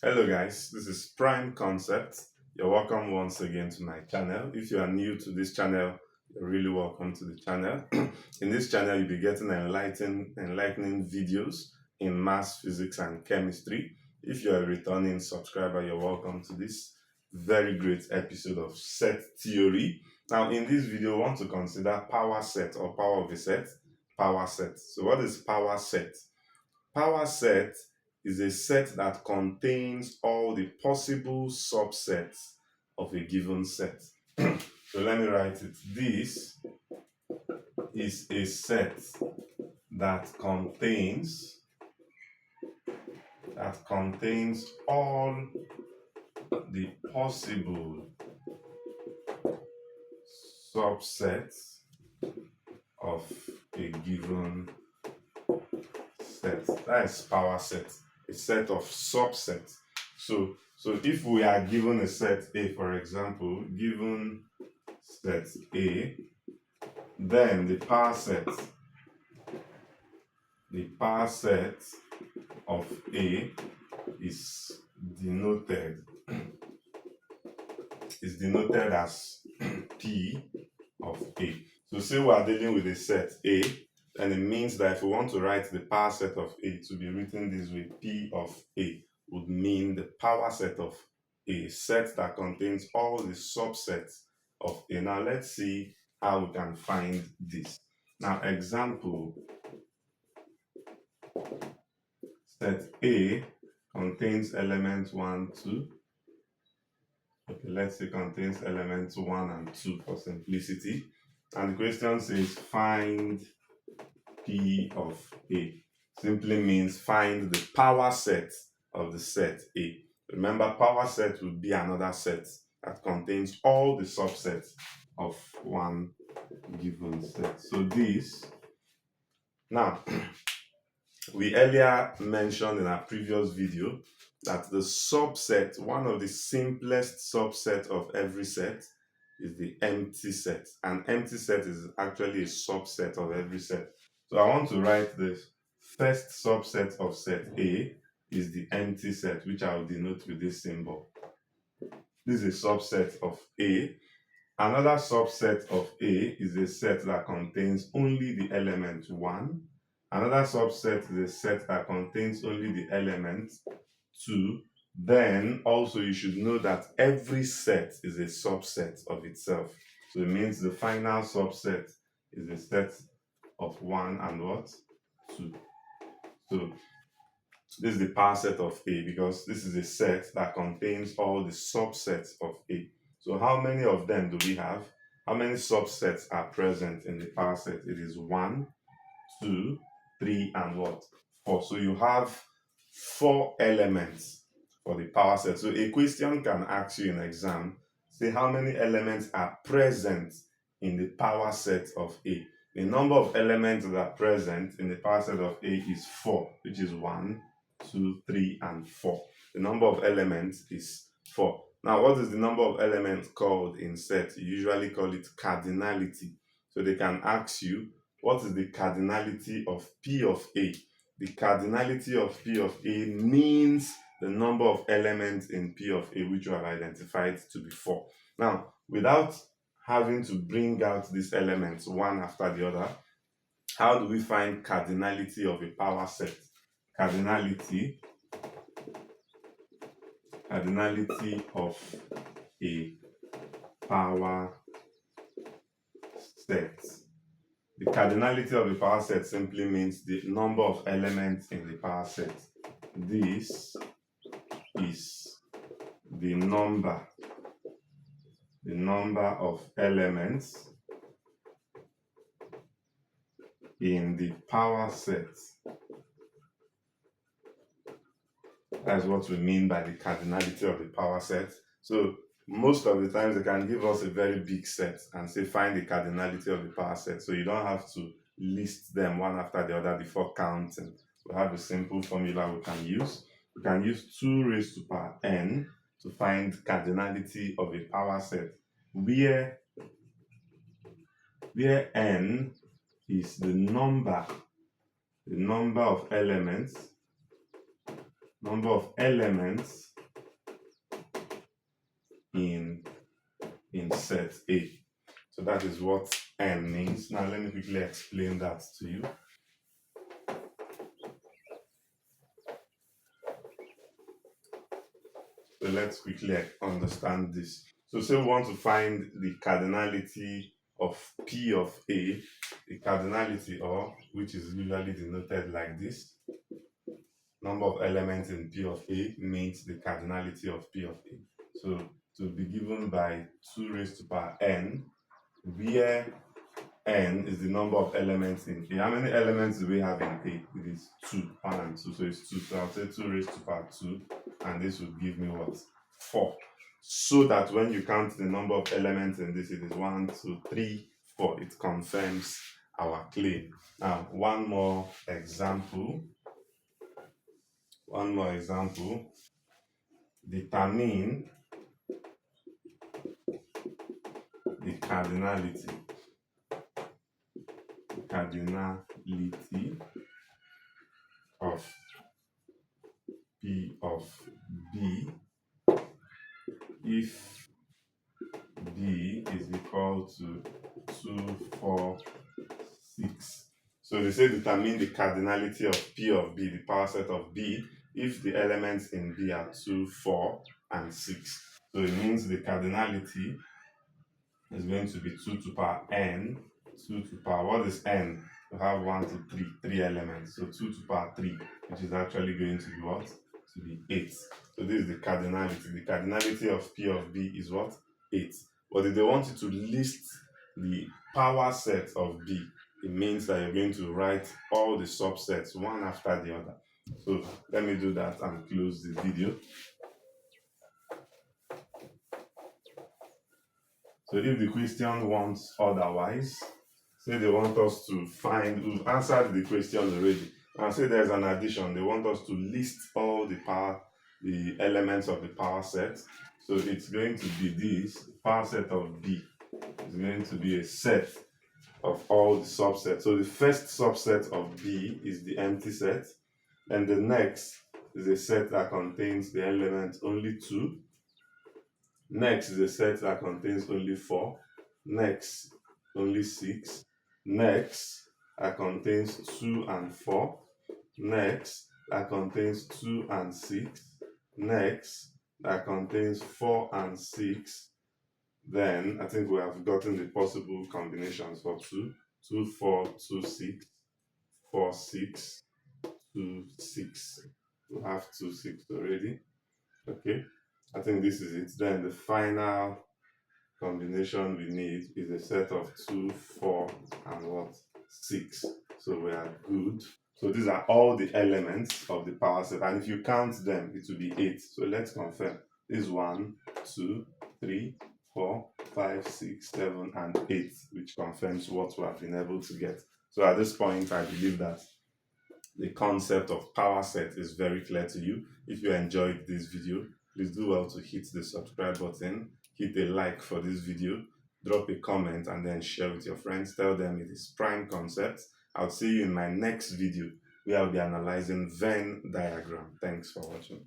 Hello guys, this is Prime Concept. You're welcome once again to my channel. If you are new to this channel, you're really welcome to the channel. In this channel, you'll be getting enlightening videos in maths, physics, and chemistry. If you're a returning subscriber, you're welcome to this very great episode of set theory. Now, in this video, we want to consider power set or power of a set. Power set. So what is power set? Power set is a set that contains all the possible subsets of a given set. So let me write it. This is a set that contains all the possible subsets of a given set. That is power set, a set of subsets. So if we are given a set A, for example, given set A, then the power set of A is denoted as P of A. So say we are dealing with a set A, and it means that if we want to write the power set of A to be written this way, P of A would mean the power set of a set that contains all the subsets of A. Now let's see how we can find this. Now example, set A contains elements 1, 2. Okay, let's say contains elements 1 and 2 for simplicity. And the question says find P of A. Simply means find the power set of the set A. Remember, power set would be another set that contains all the subsets of one given set. So this, now, we earlier mentioned in our previous video that the subset, one of the simplest subset of every set is the empty set. An empty set is actually a subset of every set. So I want to write the first subset of set A is the empty set, which I will denote with this symbol. This is a subset of A. Another subset of A is a set that contains only the element 1. Another subset is a set that contains only the element 2. Then also you should know that every set is a subset of itself. So it means the final subset is a set of 1 and what? 2. So this is the power set of A because this is a set that contains all the subsets of A. So how many of them do we have? How many subsets are present in the power set? It is 1, 2, 3, and what? 4. So you have 4 elements for the power set. So a question can ask you in exam, say how many elements are present in the power set of A. The number of elements that are present in the power set of A is 4, which is 1, 2, 3, and 4. The number of elements is 4. Now, what is the number of elements called in set? You usually call it cardinality. So they can ask you, what is the cardinality of P of A? The cardinality of P of A means the number of elements in P of A which you have identified to be 4. Now, without having to bring out these elements one after the other, how do we find cardinality of a power set? Cardinality of a power set. The cardinality of a power set simply means the number of elements in the power set. This is the number of elements in the power set. That's what we mean by the cardinality of the power set. So most of the times they can give us a very big set and say find the cardinality of the power set. So you don't have to list them one after the other before counting. We have a simple formula we can use. We can use 2 raised to power n to find cardinality of a power set, where n is the number of elements set A. So that is what N means. Now let me quickly explain that to you. So let's quickly understand this. So say we want to find the cardinality of P of A, the cardinality, or which is usually denoted like this. Number of elements in P of A means the cardinality of P of A. So to be given by 2 raised to power n, where n is the number of elements in A. How many elements do we have in A? It is 2, 1 and 2, so it's 2. So I'll say 2 raised to power 2, and this would give me what? 4. So that when you count the number of elements in this, it is 1, 2, 3, 4. It confirms our claim. Now, one more example. Determine the cardinality of P of B if B is equal to 2, 4, 6. So they say determine the cardinality of P of B, the power set of B, if the elements in B are 2, 4, and 6. So it means the cardinality is going to be 2 to power n, 2 to power, what is n? We have 1, 2, 3, 3 elements. So 2 to power 3, which is actually going to be what? To be 8. So this is the cardinality. The cardinality of P of B is what? 8. But if they want you to list the power set of B, it means that you're going to write all the subsets one after the other. So let me do that and close the video. So if the question wants otherwise, say they want us to find, we've answered the question already, and say there's an addition, they want us to list all the elements of the power set. So it's going to be this, power set of B is going to be a set of all the subsets. So the first subset of B is the empty set, and the next is a set that contains the element only 2. Next is a set that contains only 4. Next, only 6. Next, that contains 2 and 4. Next, that contains 2 and 6. Next, that contains 4 and 6. Then, I think we have gotten the possible combinations for 2. 2, 4, 2, 6. 4, 6. 2, 6. We have 2, 6 already. Okay. I think this is it. Then the final combination we need is a set of 2, 4, and what? 6. So we are good. So these are all the elements of the power set. And if you count them, it will be 8. So let's confirm. This is 1, 2, 3, 4, 5, 6, 7, and 8, which confirms what we have been able to get. So at this point, I believe that the concept of power set is very clear to you. If you enjoyed this video, please do well to hit the subscribe button, hit a like for this video, drop a comment, and then share with your friends. Tell them it is prime concept. I'll see you in my next video where I'll be analyzing Venn diagram. Thanks for watching.